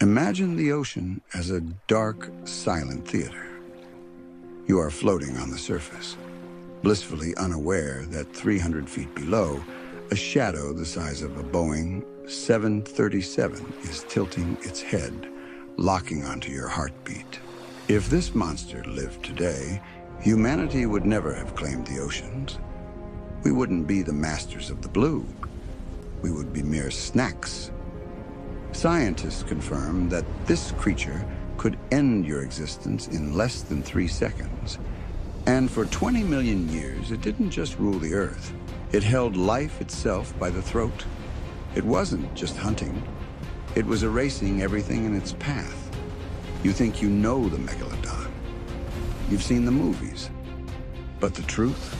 Imagine the ocean as a dark, silent theater. You are floating on the surface, blissfully unaware that 300 feet below, a shadow the size of a Boeing 737 is tilting its head, locking onto your heartbeat. If this monster lived today, humanity would never have claimed the oceans. We wouldn't be the masters of the blue. We would be mere snacks. Scientists confirm that this creature could end your existence in less than 3 seconds. And for 20 million years, it didn't just rule the Earth. It held life itself by the throat. It wasn't just hunting. It was erasing everything in its path. You think you know the Megalodon. You've seen the movies. But the truth?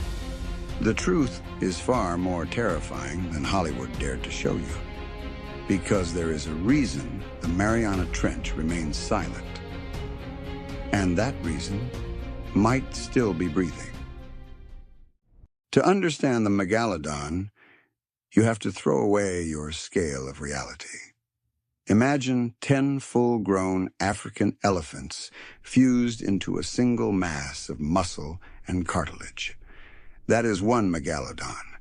The truth is far more terrifying than Hollywood dared to show you. Because there is a reason the Mariana Trench remains silent. And that reason might still be breathing. To understand the Megalodon, you have to throw away your scale of reality. Imagine 10 full-grown African elephants fused into a single mass of muscle and cartilage. That is one Megalodon.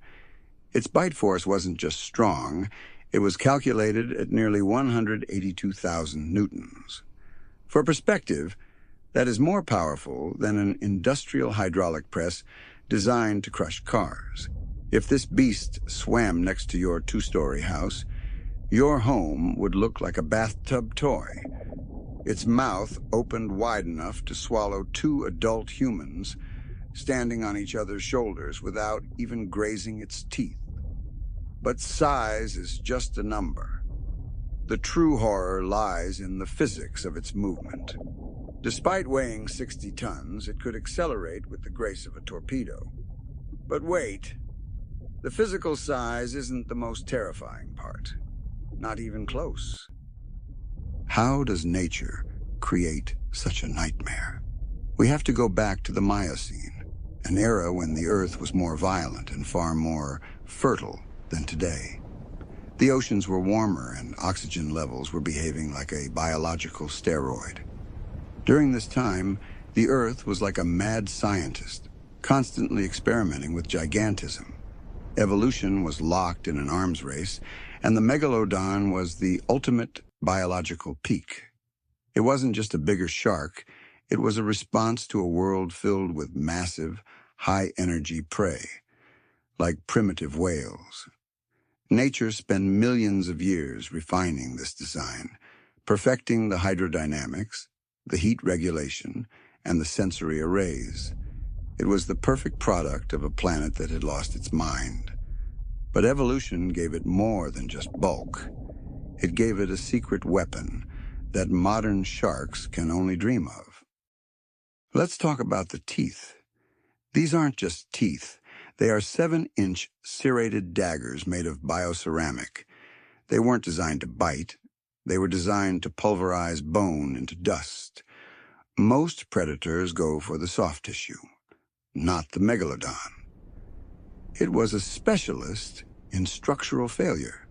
Its bite force wasn't just strong, it was calculated at nearly 182,000 newtons. For perspective, that is more powerful than an industrial hydraulic press designed to crush cars. If this beast swam next to your 2-story house, your home would look like a bathtub toy. Its mouth opened wide enough to swallow 2 adult humans standing on each other's shoulders without even grazing its teeth. But size is just a number. The true horror lies in the physics of its movement. Despite weighing 60 tons, it could accelerate with the grace of a torpedo. But wait, the physical size isn't the most terrifying part. Not even close. How does nature create such a nightmare? We have to go back to the Miocene, an era when the Earth was more violent and far more fertile than today. The oceans were warmer and oxygen levels were behaving like a biological steroid. During this time, the Earth was like a mad scientist, constantly experimenting with gigantism. Evolution was locked in an arms race, and the Megalodon was the ultimate biological peak. It wasn't just a bigger shark, it was a response to a world filled with massive, high-energy prey, like primitive whales. Nature spent millions of years refining this design, perfecting the hydrodynamics, the heat regulation, and the sensory arrays. It was the perfect product of a planet that had lost its mind. But evolution gave it more than just bulk. It gave it a secret weapon that modern sharks can only dream of. Let's talk about the teeth. These aren't just teeth. They are 7-inch serrated daggers made of bioceramic. They weren't designed to bite. They were designed to pulverize bone into dust. Most predators go for the soft tissue, not the Megalodon. It was a specialist in structural failure.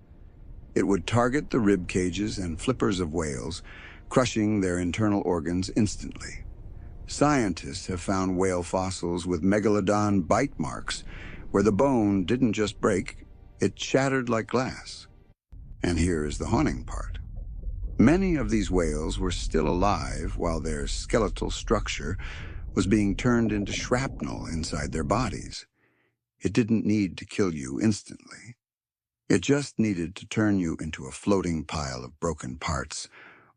It would target the rib cages and flippers of whales, crushing their internal organs instantly. Scientists have found whale fossils with Megalodon bite marks, where the bone didn't just break, it shattered like glass. And here is the haunting part. Many of these whales were still alive while their skeletal structure was being turned into shrapnel inside their bodies. It didn't need to kill you instantly. It just needed to turn you into a floating pile of broken parts,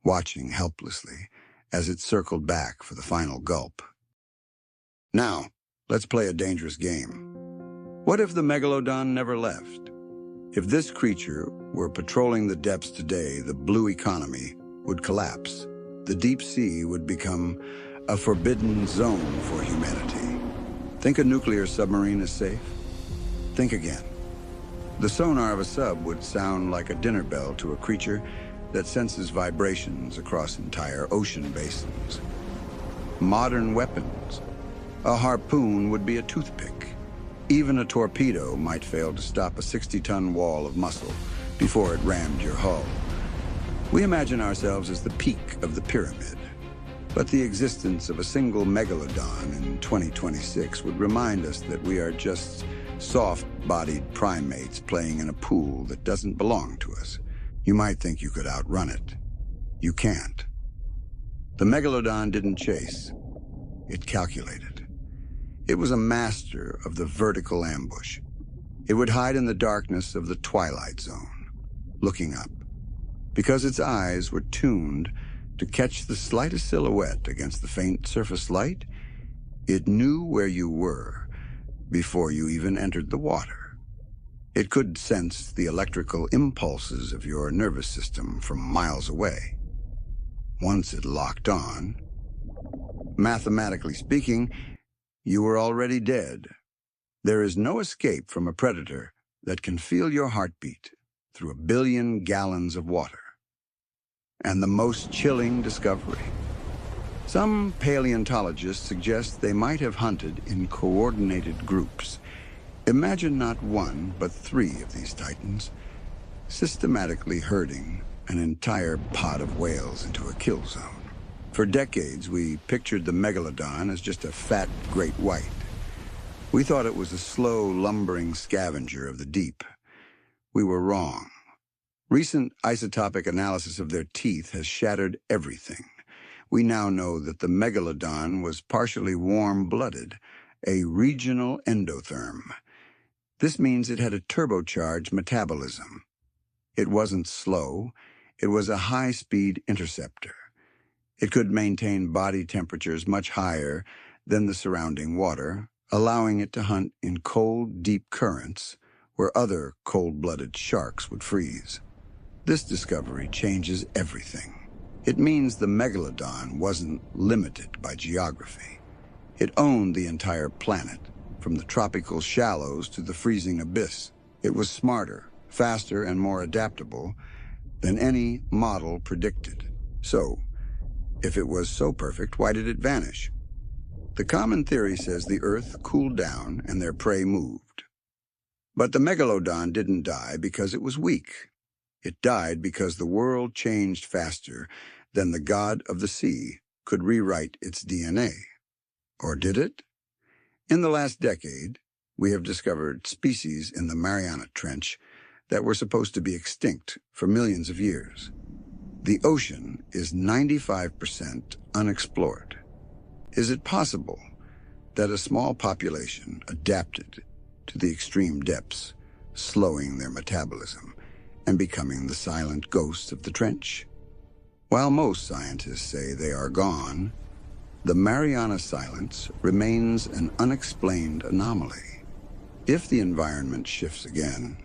watching helplessly as it circled back for the final gulp. Now, let's play a dangerous game. What if the Megalodon never left? If this creature were patrolling the depths today, the blue economy would collapse. The deep sea would become a forbidden zone for humanity. Think a nuclear submarine is safe? Think again. The sonar of a sub would sound like a dinner bell to a creature that senses vibrations across entire ocean basins. Modern weapons. A harpoon would be a toothpick. Even a torpedo might fail to stop a 60-ton wall of muscle before it rammed your hull. We imagine ourselves as the peak of the pyramid, but the existence of a single megalodon in 2026 would remind us that we are just soft-bodied primates playing in a pool that doesn't belong to us. You might think you could outrun it. You can't. The megalodon didn't chase. It calculated. It was a master of the vertical ambush. It would hide in the darkness of the twilight zone, looking up, because its eyes were tuned to catch the slightest silhouette against the faint surface light. It knew where you were before you even entered the water. It could sense the electrical impulses of your nervous system from miles away. Once it locked on, mathematically speaking, you were already dead. There is no escape from a predator that can feel your heartbeat through 1 billion gallons of water. And the most chilling discovery: some paleontologists suggest they might have hunted in coordinated groups. Imagine not one, but 3 of these titans, systematically herding an entire pod of whales into a kill zone. For decades, we pictured the megalodon as just a fat great white. We thought it was a slow, lumbering scavenger of the deep. We were wrong. Recent isotopic analysis of their teeth has shattered everything. We now know that the megalodon was partially warm-blooded, a regional endotherm. This means it had a turbocharged metabolism. It wasn't slow. It was a high-speed interceptor. It could maintain body temperatures much higher than the surrounding water, allowing it to hunt in cold, deep currents where other cold-blooded sharks would freeze. This discovery changes everything. It means the megalodon wasn't limited by geography. It owned the entire planet, from the tropical shallows to the freezing abyss. It was smarter, faster, and more adaptable than any model predicted. So, if it was so perfect, why did it vanish? The common theory says the Earth cooled down and their prey moved. But the megalodon didn't die because it was weak. It died because the world changed faster than the god of the sea could rewrite its DNA. Or did it? In the last decade, we have discovered species in the Mariana Trench that were supposed to be extinct for millions of years. The ocean is 95% unexplored. Is it possible that a small population adapted to the extreme depths, slowing their metabolism and becoming the silent ghosts of the trench? While most scientists say they are gone, the Mariana Silence remains an unexplained anomaly. If the environment shifts again,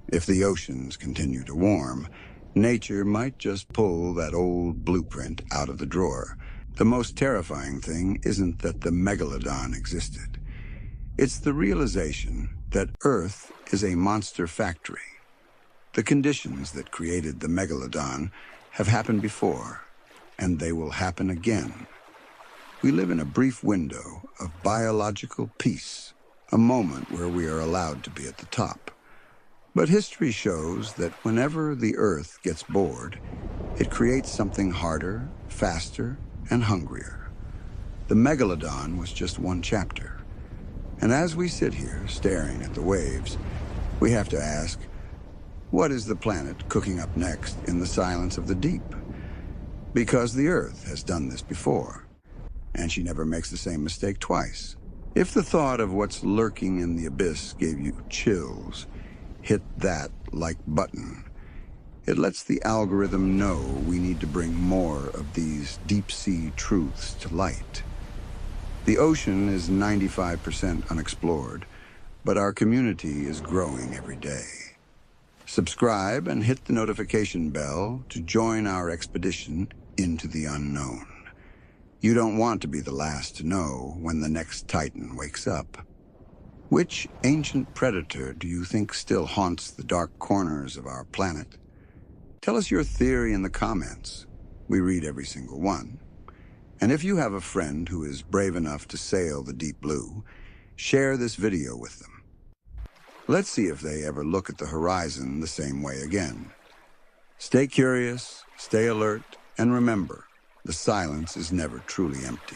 if the oceans continue to warm, nature might just pull that old blueprint out of the drawer. The most terrifying thing isn't that the megalodon existed. It's the realization that Earth is a monster factory. The conditions that created the megalodon have happened before, and they will happen again. We live in a brief window of biological peace, a moment where we are allowed to be at the top. But history shows that whenever the Earth gets bored, it creates something harder, faster, and hungrier. The megalodon was just one chapter. And as we sit here staring at the waves, we have to ask, what is the planet cooking up next in the silence of the deep? Because the Earth has done this before, and she never makes the same mistake twice. If the thought of what's lurking in the abyss gave you chills, hit that like button. It lets the algorithm know we need to bring more of these deep-sea truths to light. The ocean is 95% unexplored, but our community is growing every day. Subscribe and hit the notification bell to join our expedition into the unknown. You don't want to be the last to know when the next Titan wakes up. Which ancient predator do you think still haunts the dark corners of our planet? Tell us your theory in the comments. We read every single one. And if you have a friend who is brave enough to sail the deep blue, share this video with them. Let's see if they ever look at the horizon the same way again. Stay curious, stay alert, and remember, the silence is never truly empty.